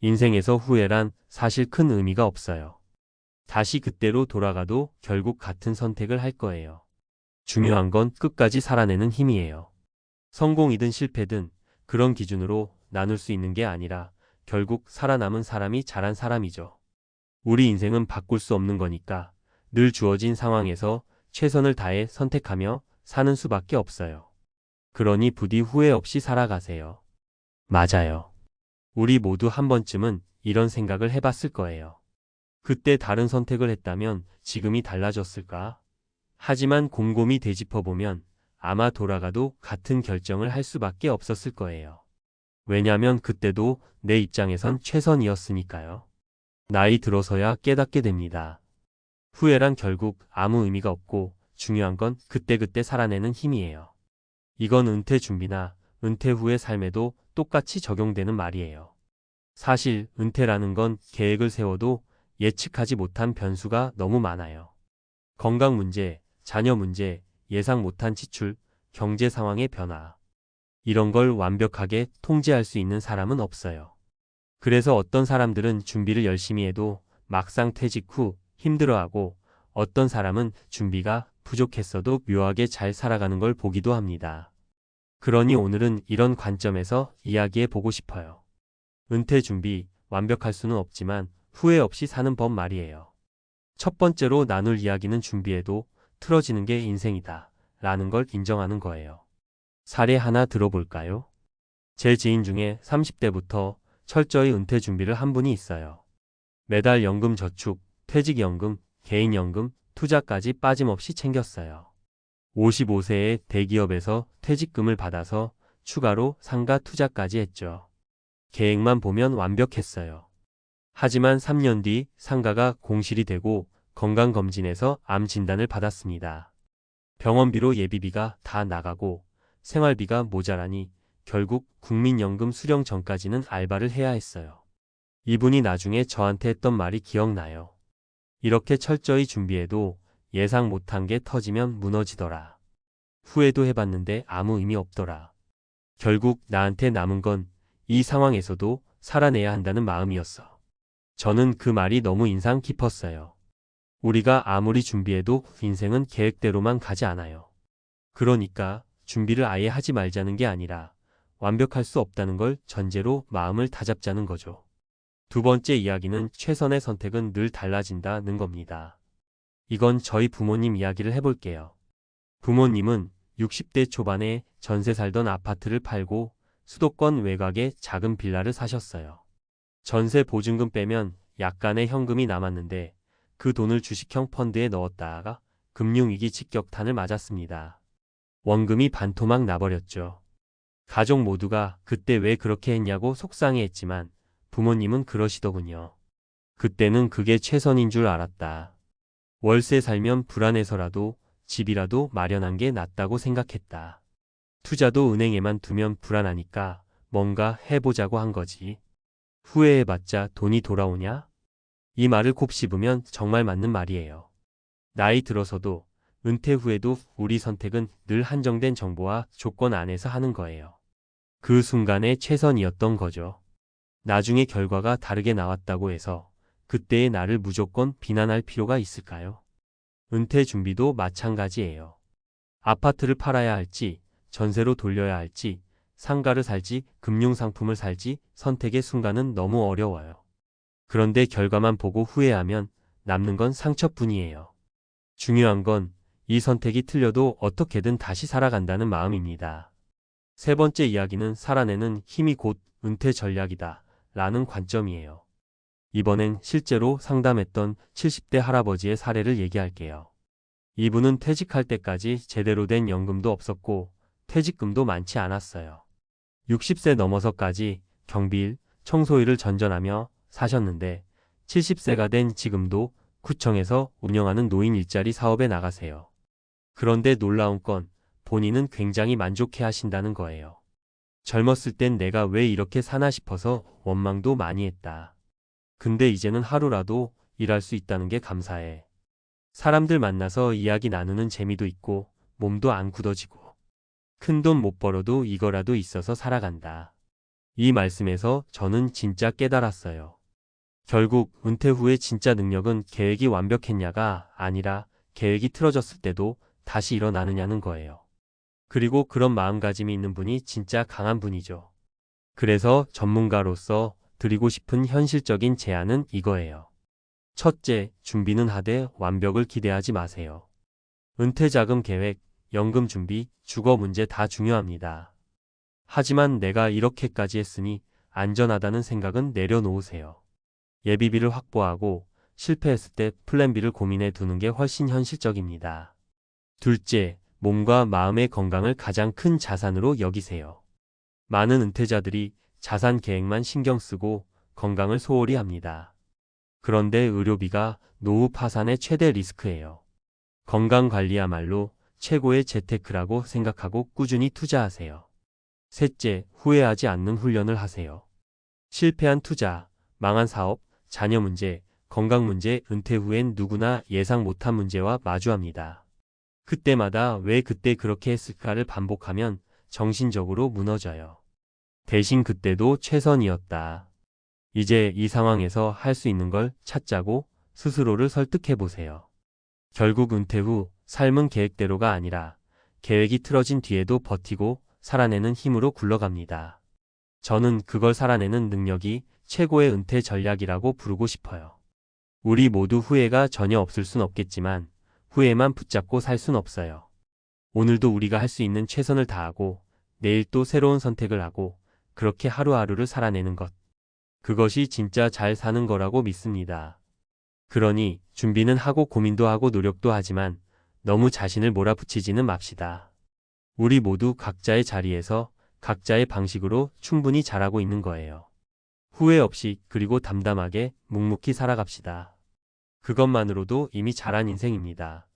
인생에서 후회란 사실 큰 의미가 없어요. 다시 그때로 돌아가도 결국 같은 선택을 할 거예요. 중요한 건 끝까지 살아내는 힘이에요. 성공이든 실패든 그런 기준으로 나눌 수 있는 게 아니라 결국 살아남은 사람이 잘한 사람이죠. 우리 인생은 바꿀 수 없는 거니까 늘 주어진 상황에서 최선을 다해 선택하며 사는 수밖에 없어요. 그러니 부디 후회 없이 살아가세요. 맞아요. 우리 모두 한 번쯤은 이런 생각을 해봤을 거예요. 그때 다른 선택을 했다면 지금이 달라졌을까? 하지만 곰곰이 되짚어보면 아마 돌아가도 같은 결정을 할 수밖에 없었을 거예요. 왜냐면 그때도 내 입장에선 최선이었으니까요. 나이 들어서야 깨닫게 됩니다. 후회란 결국 아무 의미가 없고 중요한 건 그때그때 살아내는 힘이에요. 이건 은퇴 준비나 은퇴 후의 삶에도 똑같이 적용되는 말이에요. 사실 은퇴라는 건 계획을 세워도 예측하지 못한 변수가 너무 많아요. 건강 문제, 자녀 문제, 예상 못한 지출, 경제 상황의 변화. 이런 걸 완벽하게 통제할 수 있는 사람은 없어요. 그래서 어떤 사람들은 준비를 열심히 해도 막상 퇴직 후 힘들어하고 어떤 사람은 준비가 부족했어도 묘하게 잘 살아가는 걸 보기도 합니다. 그러니 오늘은 이런 관점에서 이야기해 보고 싶어요. 은퇴 준비, 완벽할 수는 없지만 후회 없이 사는 법 말이에요. 첫 번째로 나눌 이야기는 준비해도 틀어지는 게 인생이다 라는 걸 인정하는 거예요. 사례 하나 들어볼까요? 제 지인 중에 30대부터 철저히 은퇴 준비를 한 분이 있어요. 매달 연금 저축, 퇴직연금, 개인연금, 투자까지 빠짐없이 챙겼어요. 55세에 대기업에서 퇴직금을 받아서 추가로 상가 투자까지 했죠. 계획만 보면 완벽했어요. 하지만 3년 뒤 상가가 공실이 되고 건강검진에서 암 진단을 받았습니다. 병원비로 예비비가 다 나가고 생활비가 모자라니 결국 국민연금 수령 전까지는 알바를 해야 했어요. 이분이 나중에 저한테 했던 말이 기억나요. 이렇게 철저히 준비해도 예상 못한 게 터지면 무너지더라. 후회도 해봤는데 아무 의미 없더라. 결국 나한테 남은 건 이 상황에서도 살아내야 한다는 마음이었어. 저는 그 말이 너무 인상 깊었어요. 우리가 아무리 준비해도 인생은 계획대로만 가지 않아요. 그러니까 준비를 아예 하지 말자는 게 아니라 완벽할 수 없다는 걸 전제로 마음을 다잡자는 거죠. 두 번째 이야기는 최선의 선택은 늘 달라진다는 겁니다. 이건 저희 부모님 이야기를 해볼게요. 부모님은 60대 초반에 전세 살던 아파트를 팔고 수도권 외곽에 작은 빌라를 사셨어요. 전세 보증금 빼면 약간의 현금이 남았는데 그 돈을 주식형 펀드에 넣었다가 금융위기 직격탄을 맞았습니다. 원금이 반토막 나버렸죠. 가족 모두가 그때 왜 그렇게 했냐고 속상해했지만 부모님은 그러시더군요. 그때는 그게 최선인 줄 알았다. 월세 살면 불안해서라도 집이라도 마련한 게 낫다고 생각했다. 투자도 은행에만 두면 불안하니까 뭔가 해보자고 한 거지. 후회해봤자 돈이 돌아오냐? 이 말을 곱씹으면 정말 맞는 말이에요. 나이 들어서도 은퇴 후에도 우리 선택은 늘 한정된 정보와 조건 안에서 하는 거예요. 그 순간의 최선이었던 거죠. 나중에 결과가 다르게 나왔다고 해서 그때의 나를 무조건 비난할 필요가 있을까요? 은퇴 준비도 마찬가지예요. 아파트를 팔아야 할지, 전세로 돌려야 할지, 상가를 살지, 금융상품을 살지 선택의 순간은 너무 어려워요. 그런데 결과만 보고 후회하면 남는 건 상처뿐이에요. 중요한 건 이 선택이 틀려도 어떻게든 다시 살아간다는 마음입니다. 세 번째 이야기는 살아내는 힘이 곧 은퇴 전략이다 라는 관점이에요. 이번엔 실제로 상담했던 70대 할아버지의 사례를 얘기할게요. 이분은 퇴직할 때까지 제대로 된 연금도 없었고 퇴직금도 많지 않았어요. 60세 넘어서까지 경비일, 청소일을 전전하며 사셨는데 70세가 된 지금도 구청에서 운영하는 노인 일자리 사업에 나가세요. 그런데 놀라운 건 본인은 굉장히 만족해 하신다는 거예요. 젊었을 땐 내가 왜 이렇게 사나 싶어서 원망도 많이 했다. 근데 이제는 하루라도 일할 수 있다는 게 감사해. 사람들 만나서 이야기 나누는 재미도 있고 몸도 안 굳어지고 큰돈 못 벌어도 이거라도 있어서 살아간다. 이 말씀에서 저는 진짜 깨달았어요. 결국 은퇴 후의 진짜 능력은 계획이 완벽했냐가 아니라 계획이 틀어졌을 때도 다시 일어나느냐는 거예요. 그리고 그런 마음가짐이 있는 분이 진짜 강한 분이죠. 그래서 전문가로서 드리고 싶은 현실적인 제안은 이거예요. 첫째, 준비는 하되 완벽을 기대하지 마세요. 은퇴 자금 계획, 연금 준비, 주거 문제 다 중요합니다. 하지만 내가 이렇게까지 했으니 안전하다는 생각은 내려놓으세요. 예비비를 확보하고 실패했을 때 플랜 B를 고민해 두는 게 훨씬 현실적입니다. 둘째, 몸과 마음의 건강을 가장 큰 자산으로 여기세요. 많은 은퇴자들이 자산 계획만 신경 쓰고 건강을 소홀히 합니다. 그런데 의료비가 노후 파산의 최대 리스크예요. 건강 관리야말로 최고의 재테크라고 생각하고 꾸준히 투자하세요. 셋째, 후회하지 않는 훈련을 하세요. 실패한 투자, 망한 사업, 자녀 문제, 건강 문제, 은퇴 후엔 누구나 예상 못한 문제와 마주합니다. 그때마다 왜 그때 그렇게 했을까를 반복하면 정신적으로 무너져요. 대신 그때도 최선이었다. 이제 이 상황에서 할 수 있는 걸 찾자고 스스로를 설득해 보세요. 결국 은퇴 후 삶은 계획대로가 아니라 계획이 틀어진 뒤에도 버티고 살아내는 힘으로 굴러갑니다. 저는 그걸 살아내는 능력이 최고의 은퇴 전략이라고 부르고 싶어요. 우리 모두 후회가 전혀 없을 순 없겠지만 후회만 붙잡고 살 순 없어요. 오늘도 우리가 할 수 있는 최선을 다하고 내일 또 새로운 선택을 하고 그렇게 하루하루를 살아내는 것. 그것이 진짜 잘 사는 거라고 믿습니다. 그러니 준비는 하고 고민도 하고 노력도 하지만 너무 자신을 몰아붙이지는 맙시다. 우리 모두 각자의 자리에서 각자의 방식으로 충분히 잘하고 있는 거예요. 후회 없이 그리고 담담하게 묵묵히 살아갑시다. 그것만으로도 이미 잘한 인생입니다.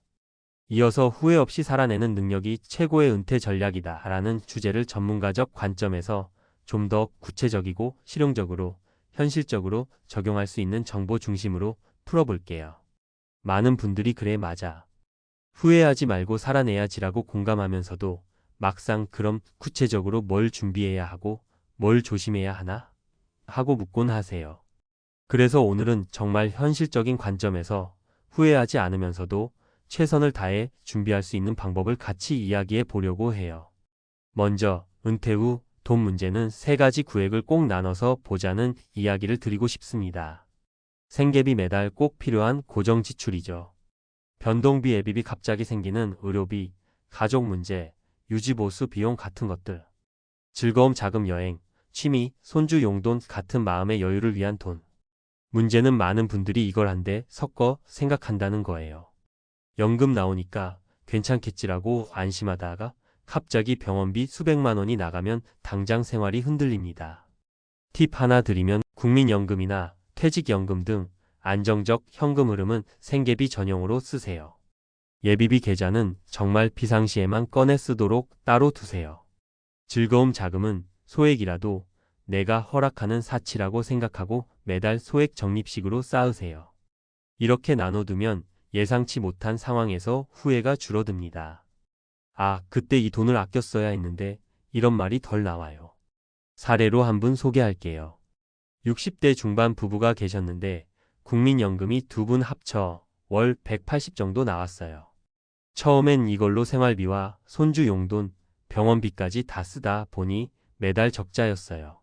이어서 후회 없이 살아내는 능력이 최고의 은퇴 전략이다 라는 주제를 전문가적 관점에서 좀 더 구체적이고 실용적으로 현실적으로 적용할 수 있는 정보 중심으로 풀어볼게요. 많은 분들이 그래 맞아. 후회하지 말고 살아내야지라고 공감하면서도 막상 그럼 구체적으로 뭘 준비해야 하고 뭘 조심해야 하나? 하고 묻곤 하세요. 그래서 오늘은 정말 현실적인 관점에서 후회하지 않으면서도 최선을 다해 준비할 수 있는 방법을 같이 이야기해 보려고 해요. 먼저 은퇴 후 돈 문제는 세 가지 구획을 꼭 나눠서 보자는 이야기를 드리고 싶습니다. 생계비 매달 꼭 필요한 고정 지출이죠. 변동비 예비비 갑자기 생기는 의료비, 가족 문제, 유지보수 비용 같은 것들. 즐거움 자금 여행, 취미, 손주 용돈 같은 마음의 여유를 위한 돈. 문제는 많은 분들이 이걸 한데 섞어 생각한다는 거예요. 연금 나오니까 괜찮겠지라고 안심하다가 갑자기 병원비 수백만 원이 나가면 당장 생활이 흔들립니다. 팁 하나 드리면 국민연금이나 퇴직연금 등 안정적 현금 흐름은 생계비 전용으로 쓰세요. 예비비 계좌는 정말 비상시에만 꺼내 쓰도록 따로 두세요. 즐거움 자금은 소액이라도 내가 허락하는 사치라고 생각하고 매달 소액 적립식으로 쌓으세요. 이렇게 나눠두면 예상치 못한 상황에서 후회가 줄어듭니다. 아, 그때 이 돈을 아꼈어야 했는데 이런 말이 덜 나와요. 사례로 한 분 소개할게요. 60대 중반 부부가 계셨는데 국민연금이 두 분 합쳐 월 180 정도 나왔어요. 처음엔 이걸로 생활비와 손주 용돈, 병원비까지 다 쓰다 보니 매달 적자였어요.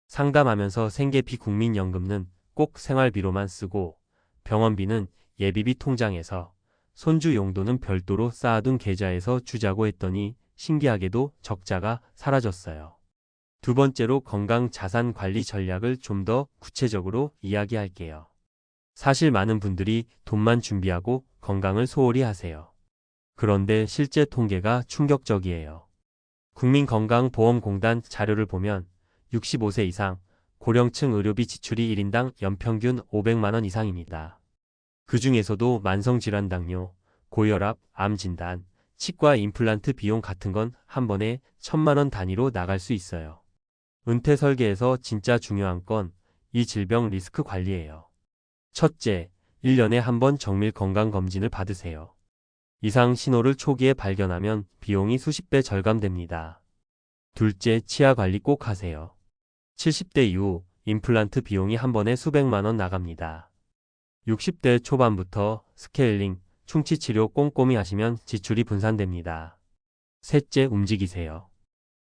상담하면서 생계비 국민연금은 꼭 생활비로만 쓰고 병원비는 예비비 통장에서 손주 용돈은 별도로 쌓아둔 계좌에서 주자고 했더니 신기하게도 적자가 사라졌어요. 두 번째로 건강 자산 관리 전략을 좀 더 구체적으로 이야기할게요. 사실 많은 분들이 돈만 준비하고 건강을 소홀히 하세요. 그런데 실제 통계가 충격적이에요. 국민건강보험공단 자료를 보면 65세 이상 고령층 의료비 지출이 1인당 연평균 500만 원 이상입니다. 그 중에서도 만성질환 당뇨, 고혈압, 암 진단, 치과 임플란트 비용 같은 건 한 번에 1,000만 원 단위로 나갈 수 있어요. 은퇴 설계에서 진짜 중요한 건 이 질병 리스크 관리예요. 첫째, 1년에 한 번 정밀 건강검진을 받으세요. 이상 신호를 초기에 발견하면 비용이 수십 배 절감됩니다. 둘째, 치아 관리 꼭 하세요. 70대 이후 임플란트 비용이 한 번에 수백만 원 나갑니다. 60대 초반부터 스케일링, 충치 치료 꼼꼼히 하시면 지출이 분산됩니다. 셋째, 움직이세요.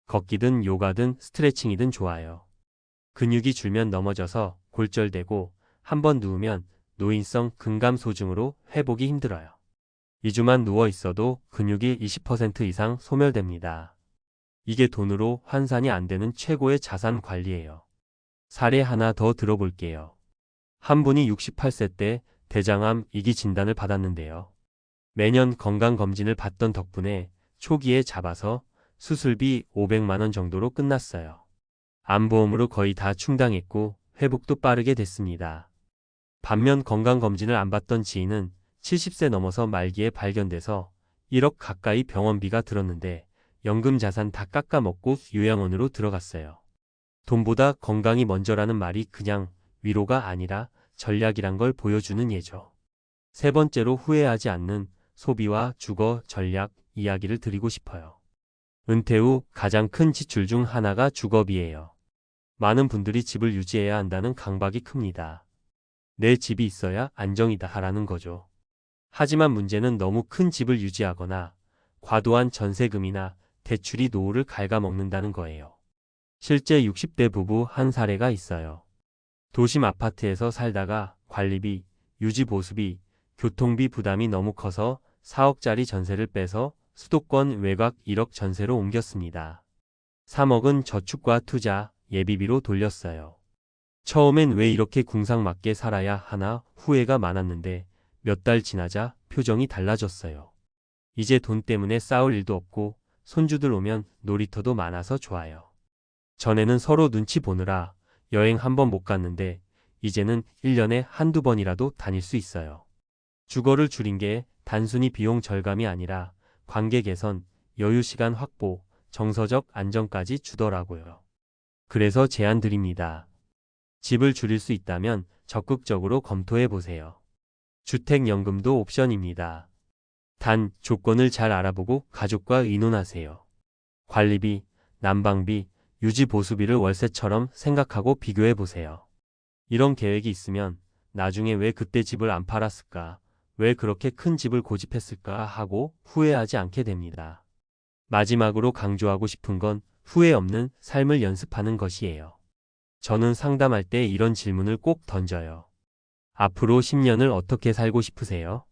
걷기든 요가든 스트레칭이든 좋아요. 근육이 줄면 넘어져서 골절되고 한 번 누우면 노인성 근감소증으로 회복이 힘들어요. 2주만 누워 있어도 근육이 20% 이상 소멸됩니다. 이게 돈으로 환산이 안 되는 최고의 자산 관리예요. 사례 하나 더 들어볼게요. 한 분이 68세 때 대장암 2기 진단을 받았는데요. 매년 건강검진을 받던 덕분에 초기에 잡아서 수술비 500만 원 정도로 끝났어요. 암보험으로 거의 다 충당했고 회복도 빠르게 됐습니다. 반면 건강검진을 안 받던 지인은 70세 넘어서 말기에 발견돼서 1억 가까이 병원비가 들었는데 연금 자산 다 깎아먹고 요양원으로 들어갔어요. 돈보다 건강이 먼저라는 말이 그냥 위로가 아니라 전략이란 걸 보여주는 예죠. 세 번째로 후회하지 않는 소비와 주거 전략 이야기를 드리고 싶어요. 은퇴 후 가장 큰 지출 중 하나가 주거비예요. 많은 분들이 집을 유지해야 한다는 강박이 큽니다. 내 집이 있어야 안정이다 하라는 거죠. 하지만 문제는 너무 큰 집을 유지하거나 과도한 전세금이나 대출이 노후를 갉아먹는다는 거예요. 실제 60대 부부 한 사례가 있어요. 도심 아파트에서 살다가 관리비, 유지보수비, 교통비 부담이 너무 커서 4억짜리 전세를 빼서 수도권 외곽 1억 전세로 옮겼습니다. 3억은 저축과 투자, 예비비로 돌렸어요. 처음엔 왜 이렇게 궁상맞게 살아야 하나 후회가 많았는데 몇 달 지나자 표정이 달라졌어요. 이제 돈 때문에 싸울 일도 없고 손주들 오면 놀이터도 많아서 좋아요. 전에는 서로 눈치 보느라 여행 한 번 못 갔는데 이제는 1년에 한두 번이라도 다닐 수 있어요. 주거를 줄인 게 단순히 비용 절감이 아니라 관계 개선, 여유 시간 확보, 정서적 안정까지 주더라고요. 그래서 제안 드립니다. 집을 줄일 수 있다면 적극적으로 검토해 보세요. 주택연금도 옵션입니다. 단, 조건을 잘 알아보고 가족과 의논하세요. 관리비, 난방비, 유지보수비를 월세처럼 생각하고 비교해 보세요. 이런 계획이 있으면 나중에 왜 그때 집을 안 팔았을까, 왜 그렇게 큰 집을 고집했을까 하고 후회하지 않게 됩니다. 마지막으로 강조하고 싶은 건 후회 없는 삶을 연습하는 것이에요. 저는 상담할 때 이런 질문을 꼭 던져요. 앞으로 10년을 어떻게 살고 싶으세요?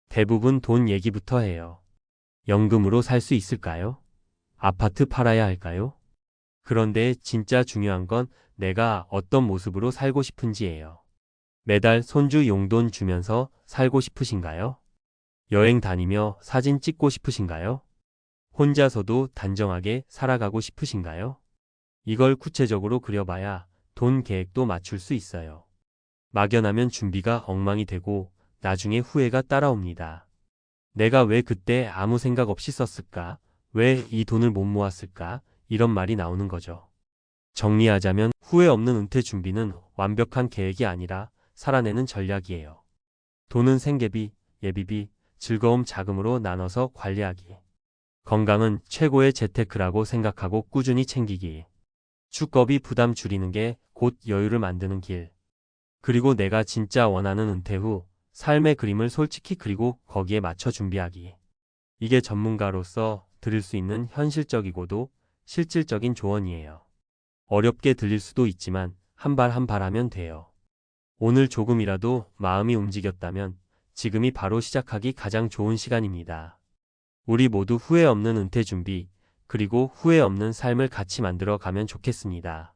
대부분 돈 얘기부터 해요. 연금으로 살 수 있을까요? 아파트 팔아야 할까요? 그런데 진짜 중요한 건 내가 어떤 모습으로 살고 싶은지예요. 매달 손주 용돈 주면서 살고 싶으신가요? 여행 다니며 사진 찍고 싶으신가요? 혼자서도 단정하게 살아가고 싶으신가요? 이걸 구체적으로 그려봐야 돈 계획도 맞출 수 있어요. 막연하면 준비가 엉망이 되고 나중에 후회가 따라옵니다. 내가 왜 그때 아무 생각 없이 썼을까? 왜 이 돈을 못 모았을까? 이런 말이 나오는 거죠. 정리하자면 후회 없는 은퇴 준비는 완벽한 계획이 아니라 살아내는 전략이에요. 돈은 생계비, 예비비, 즐거움 자금으로 나눠서 관리하기. 건강은 최고의 재테크라고 생각하고 꾸준히 챙기기. 주거비 부담 줄이는 게 곧 여유를 만드는 길. 그리고 내가 진짜 원하는 은퇴 후 삶의 그림을 솔직히 그리고 거기에 맞춰 준비하기. 이게 전문가로서 드릴 수 있는 현실적이고도 실질적인 조언이에요. 어렵게 들릴 수도 있지만 한 발 한 발 하면 돼요. 오늘 조금이라도 마음이 움직였다면 지금이 바로 시작하기 가장 좋은 시간입니다. 우리 모두 후회 없는 은퇴 준비, 그리고 후회 없는 삶을 같이 만들어 가면 좋겠습니다.